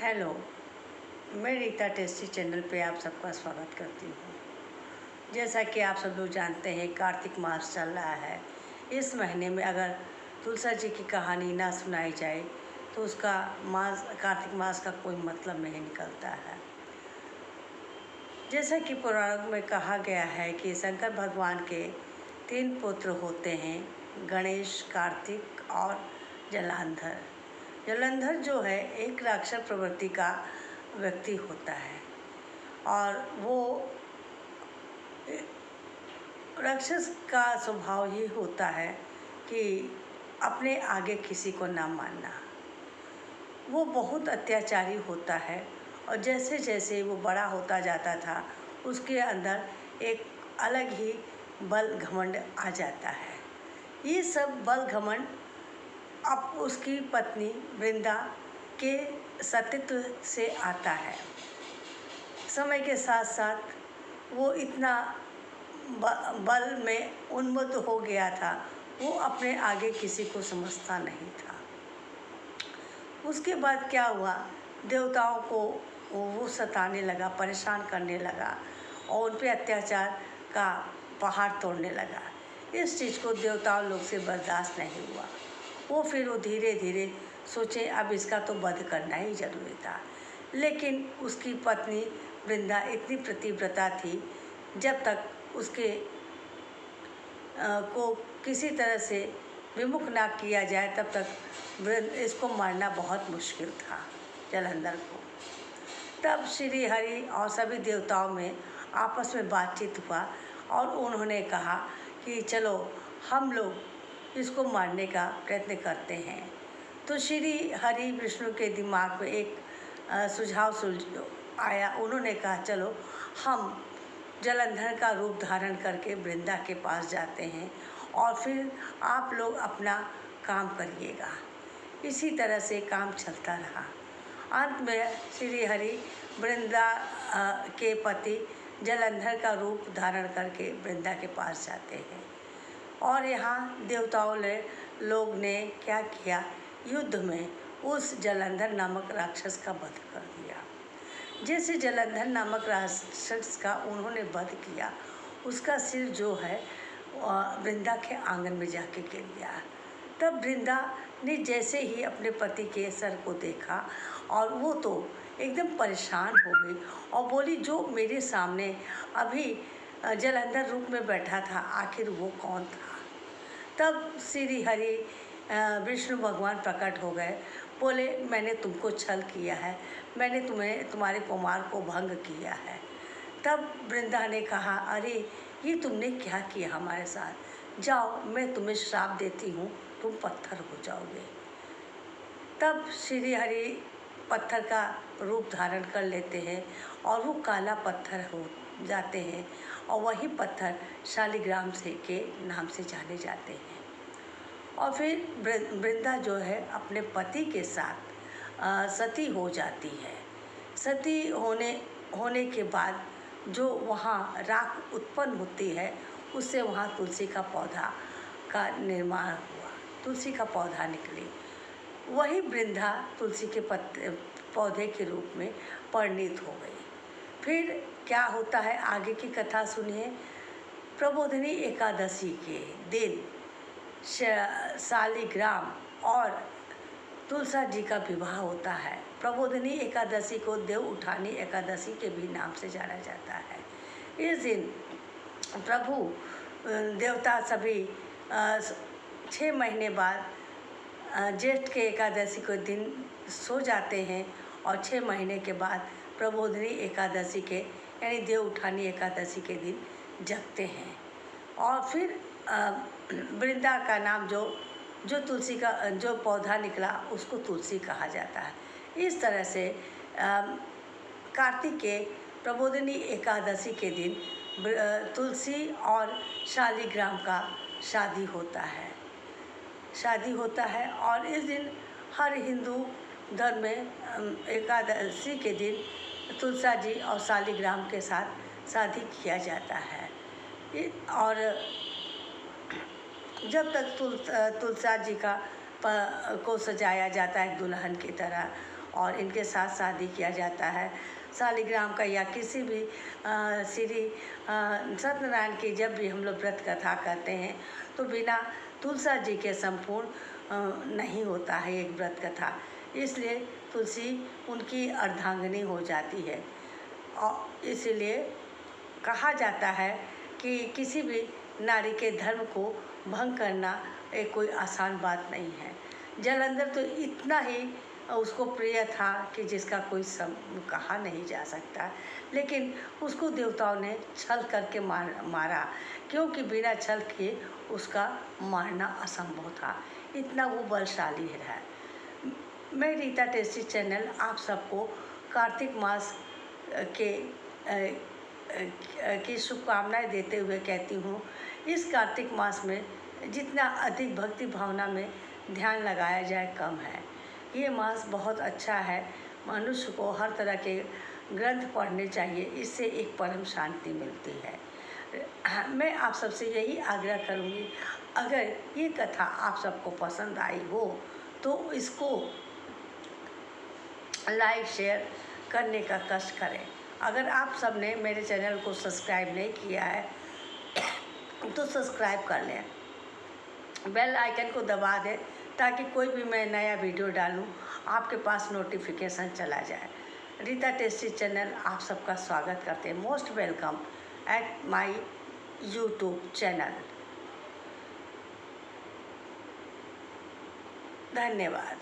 Hello. मैं Rita tasty channel पे आप सबका स्वागत करती हूँ। जैसा कि आप सब लोग जानते हैं, कार्तिक मास चल रहा है। इस महीने में अगर तुलसा जी की कहानी ना सुनाई जाए तो उसका कार्तिक मास का कोई मतलब नहीं निकलता है। जैसा कि पुराणों में कहा गया है कि शंकर भगवान के 3 पुत्र होते हैं, गणेश, कार्तिक और जलांधर। जलंधर जो है एक राक्षस प्रवृत्ति का व्यक्ति होता है और वो राक्षस का स्वभाव ही होता है कि अपने आगे किसी को ना मानना। वो बहुत अत्याचारी होता है और जैसे जैसे वो बड़ा होता जाता था उसके अंदर एक अलग ही बल घमंड आ जाता है। ये सब बल घमंड अब उसकी पत्नी वृंदा के सतीत्व से आता है। समय के साथ साथ वो इतना बल में उन्मत्त हो गया था, वो अपने आगे किसी को समझता नहीं था। उसके बाद क्या हुआ, देवताओं को वो सताने लगा, परेशान करने लगा और उन पे अत्याचार का पहाड़ तोड़ने लगा। इस चीज़ को देवताओं लोग से बर्दाश्त नहीं हुआ। वो धीरे धीरे सोचे अब इसका तो वध करना ही जरूरी था। लेकिन उसकी पत्नी वृंदा इतनी पतिव्रता थी, जब तक उसके को किसी तरह से विमुख ना किया जाए तब तक इसको मारना बहुत मुश्किल था, जलंधर को। तब श्री हरि और सभी देवताओं में आपस में बातचीत हुआ और उन्होंने कहा कि चलो हम लोग इसको मारने का प्रयत्न करते हैं। तो श्री हरि विष्णु के दिमाग में एक सुझाव आया। उन्होंने कहा चलो हम जलंधर का रूप धारण करके वृंदा के पास जाते हैं और फिर आप लोग अपना काम करिएगा। इसी तरह से काम चलता रहा। अंत में श्री हरि वृंदा के पति जलंधर का रूप धारण करके वृंदा के पास जाते हैं और यहाँ देवताओं लोग ने क्या किया, युद्ध में उस जलंधर नामक राक्षस का वध कर दिया। जैसे जलंधर नामक राक्षस का उन्होंने वध किया, उसका सिर जो है वृंदा के आंगन में जाके गिर गया। तब वृंदा ने जैसे ही अपने पति के सर को देखा और वो तो एकदम परेशान हो गई और बोली, जो मेरे सामने अभी जलंधर रूप में बैठा था आखिर वो कौन था। तब श्री हरि विष्णु भगवान प्रकट हो गए, बोले मैंने तुमको छल किया है, मैंने तुम्हारे कुमार को भंग किया है। तब वृंदा ने कहा, अरे ये तुमने क्या किया हमारे साथ, जाओ मैं तुम्हें श्राप देती हूँ, तुम पत्थर हो जाओगे। तब श्री हरि पत्थर का रूप धारण कर लेते हैं और वो काला पत्थर हो जाते हैं और वही पत्थर शालिग्राम से के नाम से जाने जाते हैं। और फिर वृंदा जो है अपने पति के साथ सती हो जाती है। सती होने के बाद जो वहाँ राख उत्पन्न होती है, उससे वहाँ तुलसी का पौधा का निर्माण हुआ, तुलसी का पौधा निकली। वही वृंदा तुलसी के पौधे के रूप में परिणित हो गई। फिर क्या होता है, आगे की कथा सुनिए। प्रबोधिनी एकादशी के दिन शालिग्राम और तुलसा जी का विवाह होता है। प्रबोधिनी एकादशी को देव उठानी एकादशी के भी नाम से जाना जाता है। इस दिन प्रभु देवता सभी 6 महीने बाद ज्येष्ठ के एकादशी के दिन सो जाते हैं और 6 महीने के बाद प्रबोधिनी एकादशी के यानी देव उठानी एकादशी के दिन जगते हैं। और फिर वृंदा का नाम जो तुलसी का जो पौधा निकला उसको तुलसी कहा जाता है। इस तरह से कार्तिक के प्रबोधिनी एकादशी के दिन तुलसी और शालिग्राम का शादी होता है और इस दिन हर हिंदू धर्म में एकादशी के दिन तुलसा जी और शालिग्राम के साथ शादी किया जाता है। और जब तक तुलसा जी को सजाया जाता है दुल्हन की तरह और इनके साथ शादी किया जाता है। शालिग्राम का या किसी भी श्री सत्यनारायण की जब भी हम लोग व्रत कथा करते हैं तो बिना तुलसा जी के संपूर्ण नहीं होता है एक व्रत कथा। इसलिए तुलसी उनकी अर्धांगिनी हो जाती है और इसीलिए कहा जाता है कि किसी भी नारी के धर्म को भंग करना एक कोई आसान बात नहीं है। जालंधर तो इतना ही उसको प्रिय था कि जिसका कोई कहा नहीं जा सकता, लेकिन उसको देवताओं ने छल करके मारा, क्योंकि बिना छल के उसका मारना असंभव था, इतना वो बलशाली है। मैं रीता टेस्टी चैनल आप सबको कार्तिक मास के की शुभकामनाएं देते हुए कहती हूँ, इस कार्तिक मास में जितना अधिक भक्ति भावना में ध्यान लगाया जाए कम है। ये मास बहुत अच्छा है, मनुष्य को हर तरह के ग्रंथ पढ़ने चाहिए, इससे एक परम शांति मिलती है। मैं आप सबसे यही आग्रह करूँगी, अगर ये कथा आप सबको पसंद आई हो तो इसको लाइक शेयर करने का कष्ट करें। अगर आप सब ने मेरे चैनल को सब्सक्राइब नहीं किया है तो सब्सक्राइब कर लें, बेल आइकन को दबा दें ताकि कोई भी मैं नया वीडियो डालूं आपके पास नोटिफिकेशन चला जाए। रीता टेस्टी चैनल आप सबका स्वागत करते हैं। Most welcome at my YouTube channel. धन्यवाद।